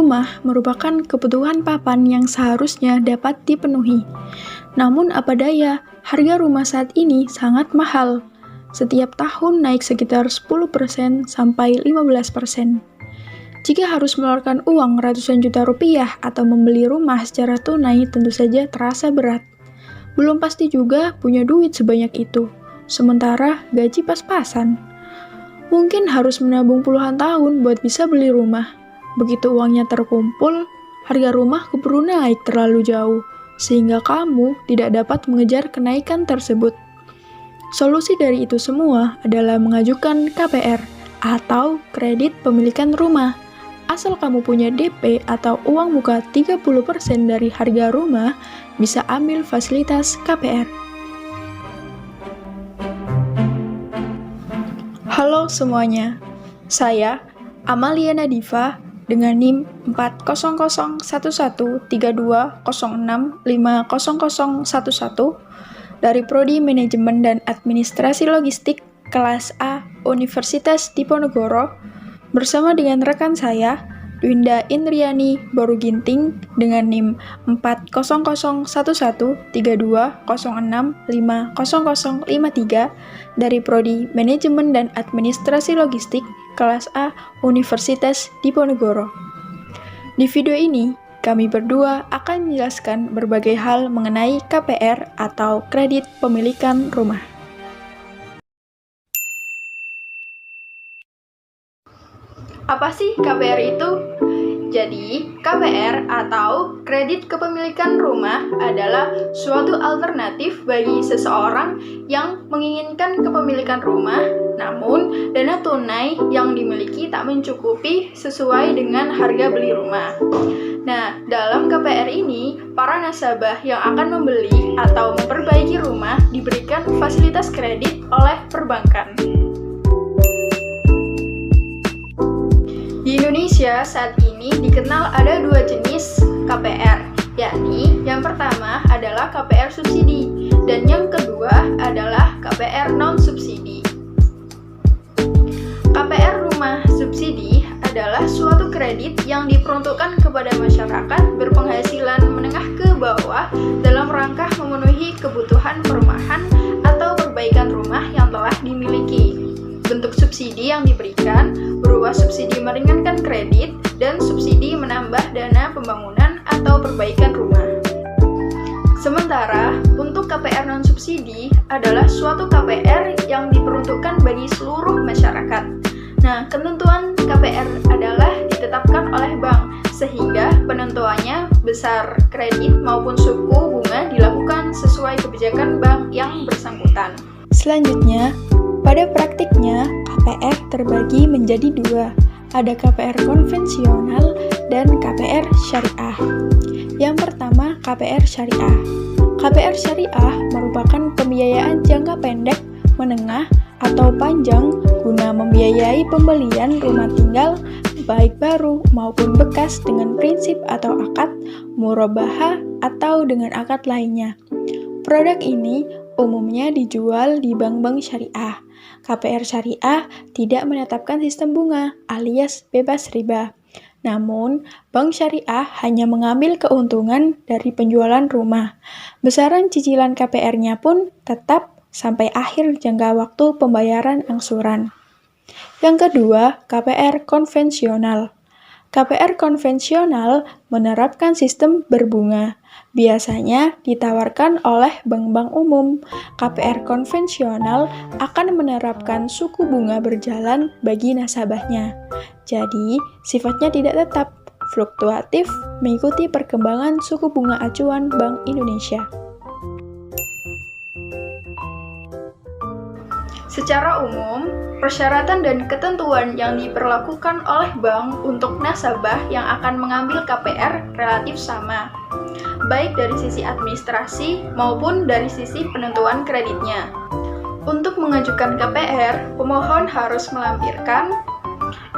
rumah merupakan kebutuhan papan yang seharusnya dapat dipenuhi. Namun apa daya, harga rumah saat ini sangat mahal. Setiap tahun naik sekitar 10% sampai 15%. Jika harus mengeluarkan uang ratusan juta rupiah atau membeli rumah secara tunai tentu saja terasa berat. Belum pasti juga punya duit sebanyak itu, sementara gaji pas-pasan. Mungkin harus menabung puluhan tahun buat bisa beli rumah. Begitu uangnya terkumpul, harga rumah keburu naik terlalu jauh, sehingga kamu tidak dapat mengejar kenaikan tersebut. Solusi dari itu semua adalah mengajukan KPR atau kredit pemilikan rumah. Asal kamu punya DP atau uang muka 30% dari harga rumah, bisa ambil fasilitas KPR. Halo semuanya, saya Amalia Nadifa dengan NIM 4001132065011 dari Prodi Manajemen dan Administrasi Logistik kelas A Universitas Diponegoro bersama dengan rekan saya Dwinda Indriani Boruginting dengan NIM 4001132065053 dari Prodi Manajemen dan Administrasi Logistik kelas A Universitas Diponegoro. Di video ini, kami berdua akan menjelaskan berbagai hal mengenai KPR atau kredit pemilikan rumah. Apa sih KPR itu? Jadi, KPR atau kredit kepemilikan rumah adalah suatu alternatif bagi seseorang yang menginginkan kepemilikan rumah, namun dana tunai yang dimiliki tak mencukupi sesuai dengan harga beli rumah. Nah, dalam KPR ini, para nasabah yang akan membeli atau memperbaiki rumah diberikan fasilitas kredit oleh perbankan. Di Indonesia saat ini dikenal ada dua jenis KPR, yakni yang pertama adalah KPR subsidi dan yang kedua adalah KPR non-subsidi. KPR rumah subsidi adalah suatu kredit yang diperuntukkan kepada masyarakat berpenghasilan menengah ke bawah dalam rangka memenuhi kebutuhan perumahan atau perbaikan rumah yang telah dimiliki. Bentuk subsidi yang diberikan berupa subsidi meringankan kredit dan subsidi menambah dana pembangunan atau perbaikan rumah. Sementara, untuk KPR non-subsidi adalah suatu KPR yang diperuntukkan bagi seluruh masyarakat. Nah, ketentuan KPR adalah ditetapkan oleh bank, sehingga penentuannya besar kredit maupun suku bunga dilakukan sesuai kebijakan bank yang bersangkutan. Selanjutnya, pada praktiknya, KPR terbagi menjadi dua, ada KPR konvensional dan KPR syariah. Yang pertama, KPR syariah. KPR syariah merupakan pembiayaan jangka pendek, menengah, atau panjang guna membiayai pembelian rumah tinggal, baik baru maupun bekas dengan prinsip atau akad, murabahah, atau dengan akad lainnya. Produk ini umumnya dijual di bank-bank syariah. KPR syariah tidak menetapkan sistem bunga alias bebas riba. Namun, bank syariah hanya mengambil keuntungan dari penjualan rumah. Besaran cicilan KPR-nya pun tetap sampai akhir jangka waktu pembayaran angsuran. Yang kedua, KPR konvensional. KPR konvensional menerapkan sistem berbunga. Biasanya ditawarkan oleh bank-bank umum. KPR konvensional akan menerapkan suku bunga berjalan bagi nasabahnya. Jadi, sifatnya tidak tetap, fluktuatif mengikuti perkembangan suku bunga acuan Bank Indonesia. Secara umum, persyaratan dan ketentuan yang diperlakukan oleh bank untuk nasabah yang akan mengambil KPR relatif sama, baik dari sisi administrasi maupun dari sisi penentuan kreditnya. Untuk mengajukan KPR, pemohon harus melampirkan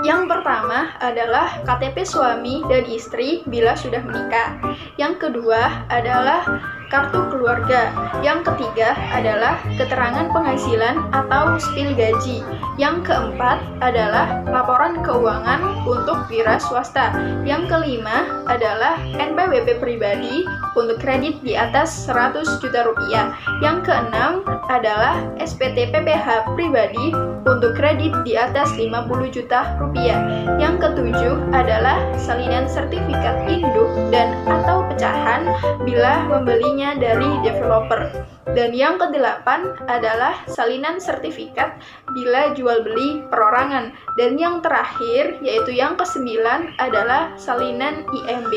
yang pertama adalah KTP suami dan istri bila sudah menikah. Yang kedua adalah kartu keluarga. Yang ketiga adalah keterangan penghasilan atau spil gaji. Yang keempat adalah laporan keuangan untuk wira swasta. Yang kelima adalah NPWP pribadi untuk kredit di atas 100 juta rupiah. Yang keenam adalah SPT PPh pribadi untuk kredit di atas 50 juta rupiah. Yang ketujuh adalah salinan sertifikat induk dan atau pecahan bila membelinya dari developer. Dan yang kedelapan adalah salinan sertifikat bila jual beli perorangan. Dan yang terakhir yaitu yang kesembilan adalah salinan IMB.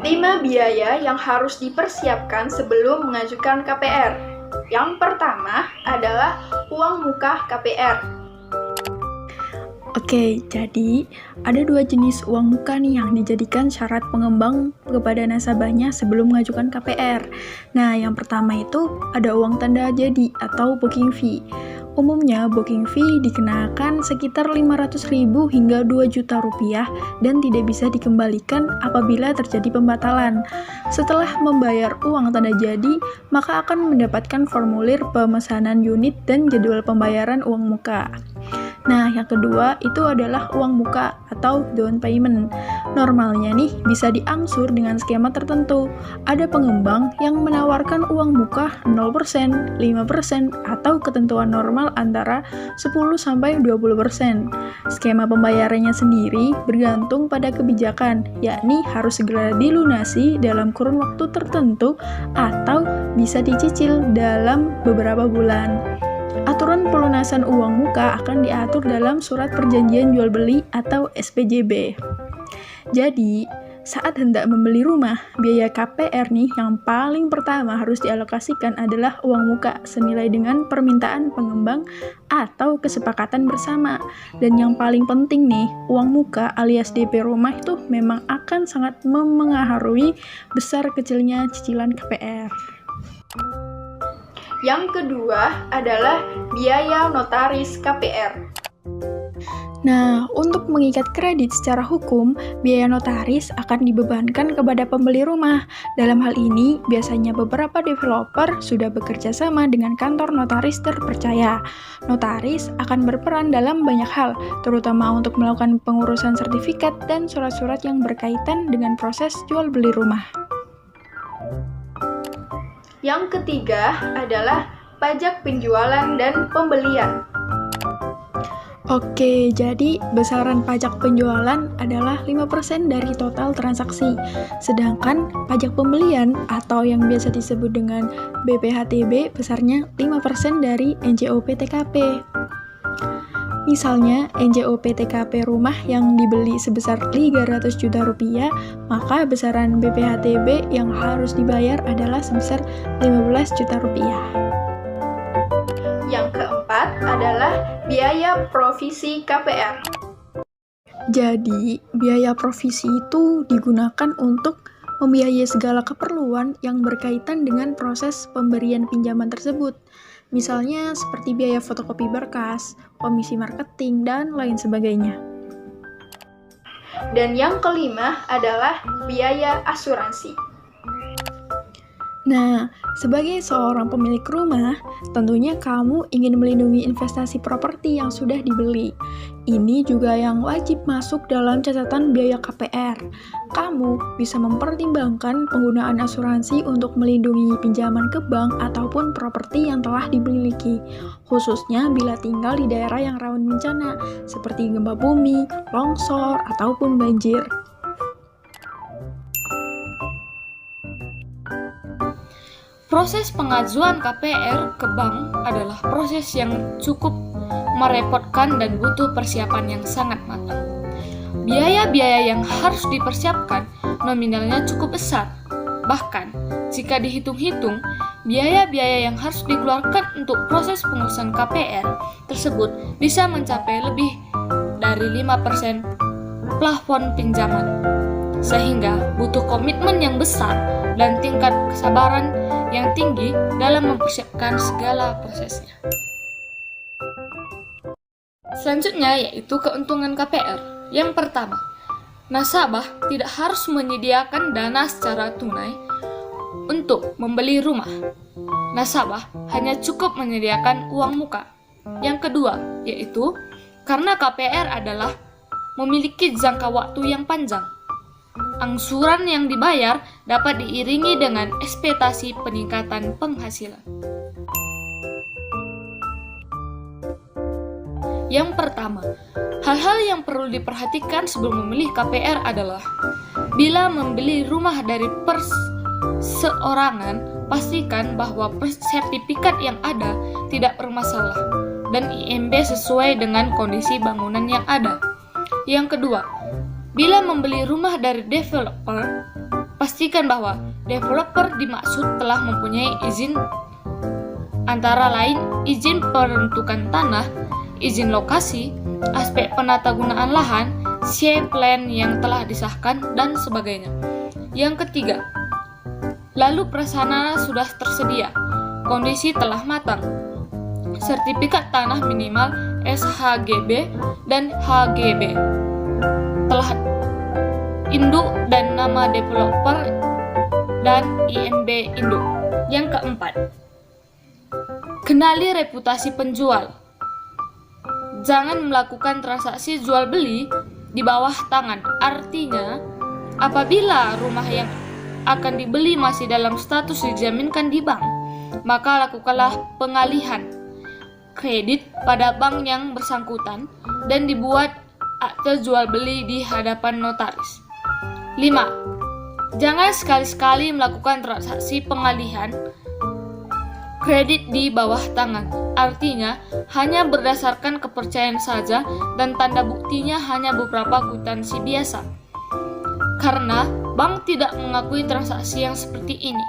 Lima biaya yang harus dipersiapkan sebelum mengajukan KPR. Yang pertama adalah uang muka KPR. Oke, jadi ada dua jenis uang muka nih yang dijadikan syarat pengembang kepada nasabahnya sebelum mengajukan KPR. Nah, yang pertama itu ada uang tanda jadi atau booking fee. Umumnya booking fee dikenakan sekitar 500.000 hingga 2 juta rupiah dan tidak bisa dikembalikan apabila terjadi pembatalan. Setelah membayar uang tanda jadi, maka akan mendapatkan formulir pemesanan unit dan jadwal pembayaran uang muka. Nah, yang kedua itu adalah uang muka atau down payment. Normalnya nih bisa diangsur dengan skema tertentu. Ada pengembang yang menawarkan uang muka 0%, 5%, atau ketentuan normal antara 10-20%. Skema pembayarannya sendiri bergantung pada kebijakan, yakni harus segera dilunasi dalam kurun waktu tertentu atau bisa dicicil dalam beberapa bulan. Aturan pelunasan uang muka akan diatur dalam Surat Perjanjian Jual Beli atau SPJB. Jadi, saat hendak membeli rumah, biaya KPR nih yang paling pertama harus dialokasikan adalah uang muka senilai dengan permintaan pengembang atau kesepakatan bersama. Dan yang paling penting nih, uang muka alias DP rumah itu memang akan sangat memengaruhi besar kecilnya cicilan KPR. Yang kedua adalah biaya notaris KPR. Nah, untuk mengikat kredit secara hukum, biaya notaris akan dibebankan kepada pembeli rumah. Dalam hal ini, biasanya beberapa developer sudah bekerja sama dengan kantor notaris terpercaya. Notaris akan berperan dalam banyak hal, terutama untuk melakukan pengurusan sertifikat dan surat-surat yang berkaitan dengan proses jual beli rumah. Yang ketiga adalah pajak penjualan dan pembelian. Oke, jadi besaran pajak penjualan adalah 5% dari total transaksi. Sedangkan pajak pembelian atau yang biasa disebut dengan BPHTB besarnya 5% dari NJOP TKP. Misalnya, NJOP TKP rumah yang dibeli sebesar 300 juta rupiah, maka besaran BPHTB yang harus dibayar adalah sebesar 15 juta rupiah. Yang keempat adalah biaya provisi KPR. Jadi, biaya provisi itu digunakan untuk membiayai segala keperluan yang berkaitan dengan proses pemberian pinjaman tersebut. Misalnya seperti biaya fotokopi berkas, komisi marketing, dan lain sebagainya. Dan yang kelima adalah biaya asuransi. Nah, sebagai seorang pemilik rumah, tentunya kamu ingin melindungi investasi properti yang sudah dibeli. Ini juga yang wajib masuk dalam catatan biaya KPR. Kamu bisa mempertimbangkan penggunaan asuransi untuk melindungi pinjaman ke bank ataupun properti yang telah dimiliki, khususnya bila tinggal di daerah yang rawan bencana, seperti gempa bumi, longsor, ataupun banjir. Proses pengajuan KPR ke bank adalah proses yang cukup merepotkan dan butuh persiapan yang sangat matang. Biaya-biaya yang harus dipersiapkan nominalnya cukup besar. Bahkan, jika dihitung-hitung, biaya-biaya yang harus dikeluarkan untuk proses pengurusan KPR tersebut bisa mencapai lebih dari 5% plafon pinjaman. Sehingga butuh komitmen yang besar dan tingkat kesabaran yang tinggi dalam mempersiapkan segala prosesnya. Selanjutnya yaitu keuntungan KPR. Yang pertama, nasabah tidak harus menyediakan dana secara tunai untuk membeli rumah. Nasabah hanya cukup menyediakan uang muka. Yang kedua, yaitu karena KPR adalah memiliki jangka waktu yang panjang. Angsuran yang dibayar dapat diiringi dengan ekspektasi peningkatan penghasilan. Yang pertama, hal-hal yang perlu diperhatikan sebelum memilih KPR adalah bila membeli rumah dari perseorangan, pastikan bahwa sertifikat yang ada tidak bermasalah dan IMB sesuai dengan kondisi bangunan yang ada. Yang kedua, bila membeli rumah dari developer, pastikan bahwa developer dimaksud telah mempunyai izin antara lain izin peruntukan tanah, izin lokasi, aspek penatagunaan lahan, share plan yang telah disahkan, dan sebagainya. Yang ketiga, lalu prasarana sudah tersedia, kondisi telah matang, sertifikat tanah minimal SHGB dan HGB, telah induk dan nama developer dan IMB induk. Yang keempat, kenali reputasi penjual. Jangan melakukan transaksi jual beli di bawah tangan. Artinya, apabila rumah yang akan dibeli masih dalam status dijaminkan di bank, maka lakukanlah pengalihan kredit pada bank yang bersangkutan dan dibuat akte jual beli di hadapan notaris. 5. Jangan sekali-sekali melakukan transaksi pengalihan kredit di bawah tangan. Artinya, hanya berdasarkan kepercayaan saja dan tanda buktinya hanya beberapa kwitansi biasa. Karena bank tidak mengakui transaksi yang seperti ini.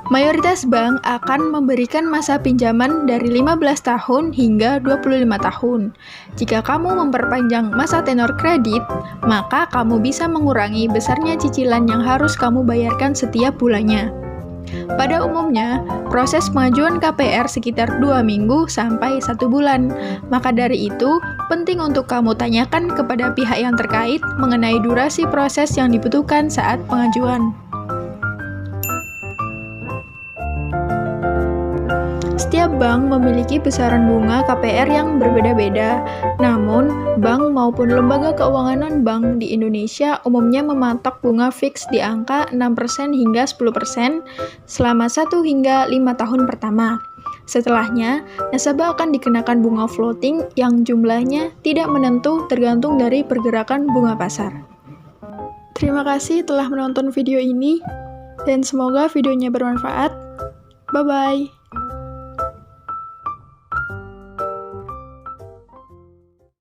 Mayoritas bank akan memberikan masa pinjaman dari 15 tahun hingga 25 tahun. Jika kamu memperpanjang masa tenor kredit, maka kamu bisa mengurangi besarnya cicilan yang harus kamu bayarkan setiap bulannya. Pada umumnya, proses pengajuan KPR sekitar 2 minggu sampai 1 bulan. Maka dari itu, penting untuk kamu tanyakan kepada pihak yang terkait mengenai durasi proses yang dibutuhkan saat pengajuan. Setiap bank memiliki besaran bunga KPR yang berbeda-beda. Namun, bank maupun lembaga keuangan non-bank di Indonesia umumnya mematok bunga fix di angka 6% hingga 10% selama 1 hingga 5 tahun pertama. Setelahnya, nasabah akan dikenakan bunga floating yang jumlahnya tidak menentu tergantung dari pergerakan bunga pasar. Terima kasih telah menonton video ini, dan semoga videonya bermanfaat. Bye-bye.